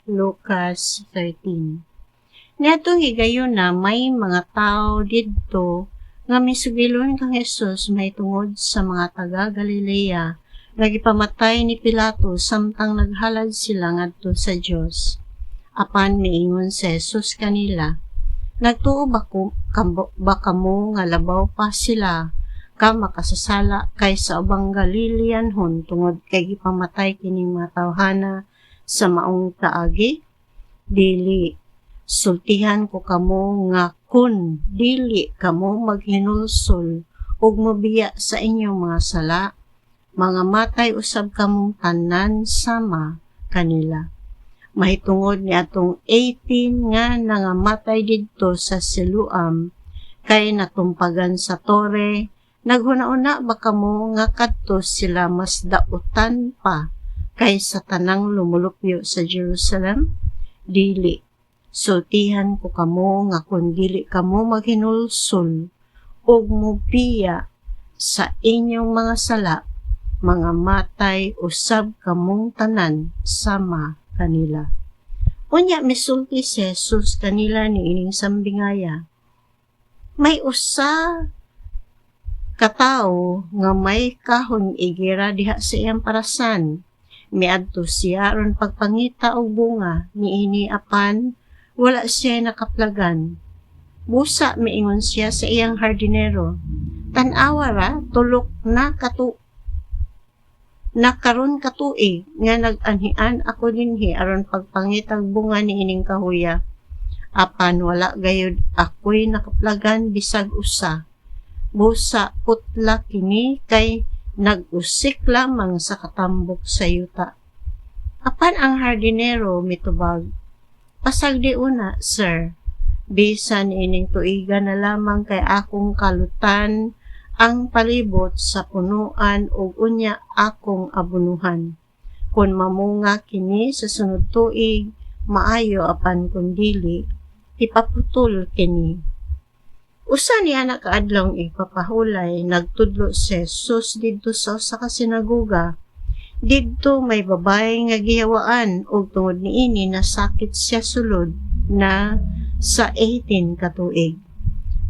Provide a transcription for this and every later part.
Lucas 13. Niadtong higayon na may mga tao didto nga misugilon kang Hesus mahitungod sa mga taga Galilea nga gipamatay ni Pilato samtang naghalad sila ngadto sa Dios. Apan miingon si Hesus kanila, nagtuo ba kamo nga labaw pa sila ka makasasala kaysa ubang Galileanhon tungod kay gipamatay kining mga tawhana sa maong kaagi? Dili. Sultihan ko kamo nga kun dili kamo maghinulsol ug mobiya sa inyong mga sala, mga matay usab kamong tanan sama kanila. Mahitungod ni atong 18 nga nangamatay didto sa Siloam kay natumpagan sa tore, naghuna-una ba kamo nga kadto sila mas dautan pa kaysa tanang lumulupyo sa Jerusalem? Dili. Sultihan ko kamo nga kung dili kamo maghinulsol ug mobiya sa inyong mga sala, mga matay usab kamong tanan sama kanila. Unya misulti si Jesus kanila niining sambingaya. May usa ka tawo nga may kahon igira diha sa iyang parasan. Miadto siya aron pagpangita og bunga niini apan wala siya nakaplagan. Busa miingon siya sa iyang hardinero, tan-awa ra tulok na karon katuig nga nag-anhian ako dinhi aron pagpangitag bunga niining kahuya. Apan wala gayud ako'y nakaplagan bisag usa. Busa putla kini kay nag-usik lamang sa katambok sa yuta. Apan ang hardinero mitubag, pasagdi una, sir. Bisan ining tuiga na lamang kay akong kalutan ang palibot sa punuan ug unya akong abunuhan. Kung mamunga kini sa sunod tuig, maayo apan kun dili, ipaputol kini. Usa niya na kaadlawng ipapahulay, nagtudlo si Jesus didto sa usa ka sinagoga. Didto may babae nga gihawaan ug tungod niini nasakit siya sulod na sa 18 ka tuig.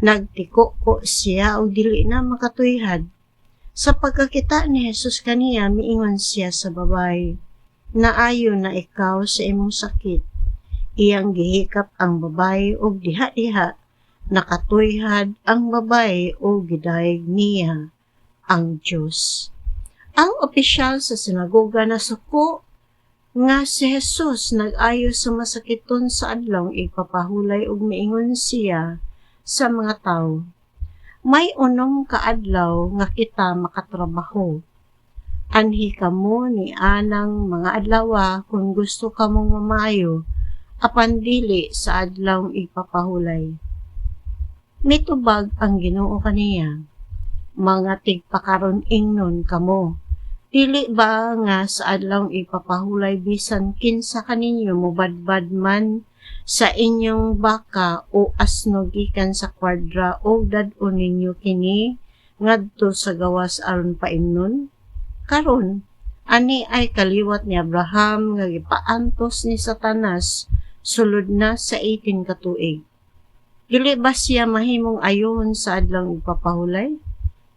Nagtiko siya og dili na makatuyhad. Sa pagkakita ni Jesus kaniya, miingon siya sa babae, naayo na ikaw sa imong sakit. Iyang gihikap ang babae og diha-diha, nakatuyhad ang babae og gidayeg niya ang Dios. Ang opisyal sa sinagoga nasuko nga si Jesus nag-ayo sa masakiton sa adlaw ipapahulay og miingon siya sa mga tawo, may unom ka adlaw nga kita makatrabaho. Anhi kamo ni anang mga adlaw kung gusto kamong mamayo, apan dili sa adlaw ipapahulay. Mitubag ang Ginoo kaniya, mga tigpakaron ingnon kamo. Dili ba nga sa adlaw ipapahulay bisan kinsa kaninyo mobadbad man sa inyong baka o asno gikan sa kwadra o dad-on ninyo kini ngadto sa gawas aron paimnon? Karon, ani ay kaliwat ni Abraham nga gipaantos ni Satanas sulod na sa 18 ka tuig. Dili ba siya mahimong ayon sa adlaw ipapahulay?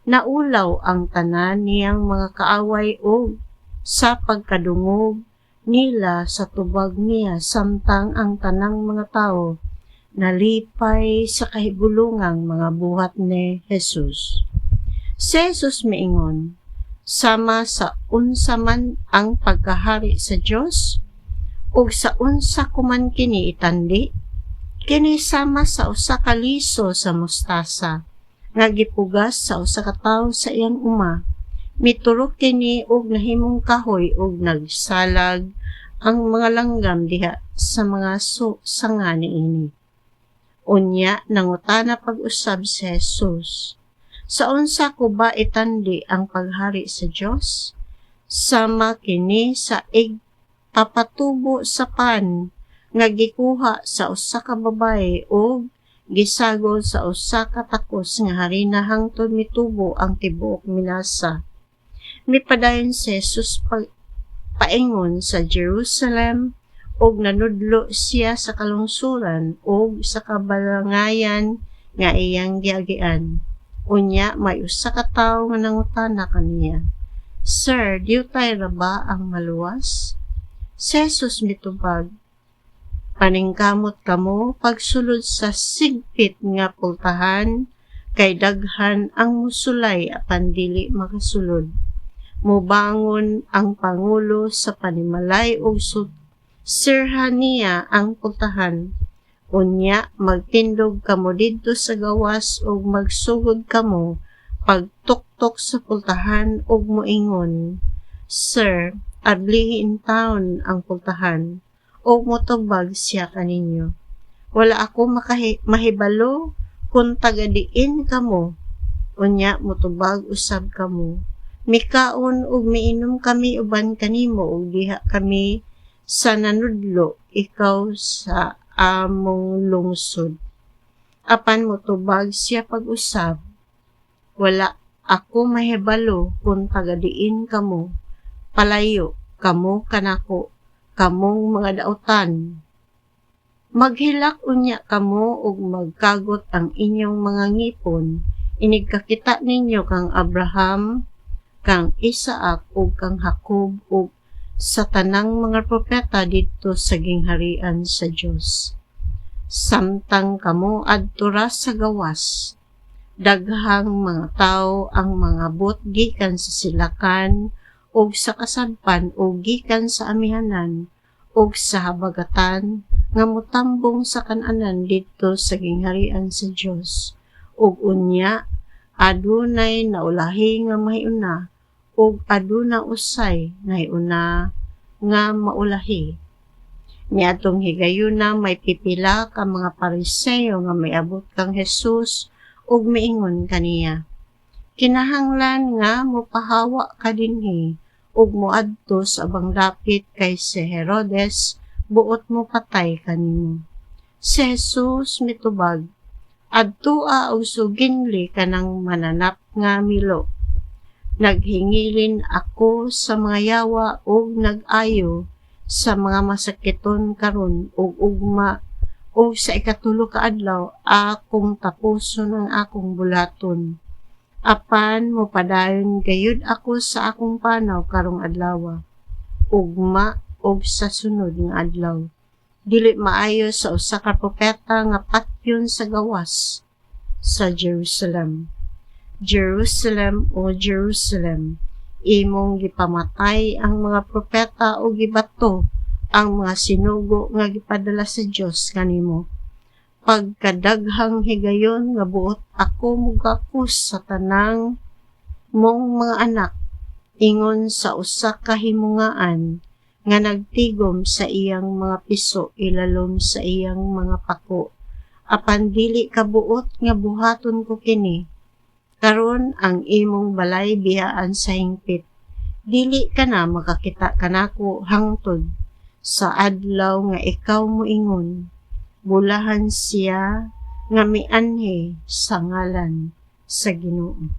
Naulaw ang tanan niyang mga kaaway o sa pagkadungog nila sa tubag niya samtang ang tanang mga tao nalipay sa kahigulungang mga buhat ni Jesus. Si Jesus miingon, sama sa unsa man ang pagkahari sa Dios ug sa unsa kuman kini itandi, kini sama sa usa ka liso sa mustasa nga gipugas sa usa ka tawo sa iyang uma. Miturok kini og nahimong kahoy ug nagsalag ang mga langgam diha sa mga sanga niini. Unya nangutana pag-usab si Jesus, sa unsa ko ba itandi ang paghari sa Dios? Sama kini sa papatubo sa pan nga gikuha sa usa ka babae ug gisagol sa usa ka takos nga harina hangtod mitubo ang tibuok minasa. Mipadayon si Jesus paingon sa Jerusalem og nanudlo siya sa kalungsuran og sa kabalangayan nga iyang giagian. Unya may usa ka tawo nga nangutana kaniya, "Sir, diutay ra ba ang maluwas?" Si Jesus mitubag, "Paningkamot kamo pagsulod sa sigpit nga pultahan, kay daghan ang musulay apan dili makasulod. Mubangon ang pangulo sa panimalay ug sirhan niya ang pultahan. Unya magtindog kamo didto sa gawas ug magsugod kamo pagtuktok sa pultahan ug moingon, 'Sir, adlihin taon ang pultahan,' ug motubag siya kaninyo, 'Wala ako mahibalo kung taga-diin kamo.' Unya motubag usab kamo, 'Mikaon ug miinom kami uban kanimo ug diha kami sa nanudlo ikaw sa among lungsod.' Apan motubag siya pag-usab, 'Wala ako mahibalo kung taga-diin kamo. Palayo kamo kanako, kamong mga daotan. Maghilak unya kamo ug magkagot ang inyong mga ngipon. Inig kakita ninyo kang Abraham, kang Isaak ug kang Jacob ug sa tanang mga propeta didto sa gingharian sa Dios. Samtang kamo adto ra sa gawas, daghang mga tawo ang mangabot gikan sa silakan ug sa kasadpan ug gikan sa amihanan ug sa habagatan nga motambong sa kan-anan didto sa gingharian sa Dios. Ug unya adunay naulahi nga mahiuna ug aduna usay nahiuna nga maulahi. Niadtong higayuna may pipila ka mga Pariseo nga miabot kang Jesus ug miingon kaniya, "Kinahanglan nga mopahawa ka dinhi ug moadto sa abang dapit kay si Herodes buot mo patay kanimo." Si Jesus mitubag, "Adtoa og suginli kanang mananap nga milo. Naghingilin ako sa mga yawa ug nag-ayo sa mga masakiton karon ug ugma ug sa ikatulo ka adlaw akong tapuson ang akong bulaton. Apan mopadayon gayud ako sa akong panaw karong adlaw, ugma og sa sunod nga adlaw. Dili maayo sa usa ka propeta nga patyon sa gawas sa Jerusalem. Jerusalem o Jerusalem, imong gipamatay ang mga propeta o gibato ang mga sinugo nga gipadala sa Dios kanimo. Pagkadaghang higayon nga buot ako mugakos sa tanang mong mga anak, ingon sa usa ka himungaan nga nagtigom sa iyang mga piso ilalom sa iyang mga pako. Apan dili kabuot nga buhaton ko kini. Karon ang imong balay biyaan sa hingpit. Dili ka na makakita kanako hangtod sa adlaw nga ikaw moingon, bulahan siya nga mianhi sa ngalan sa Ginoo."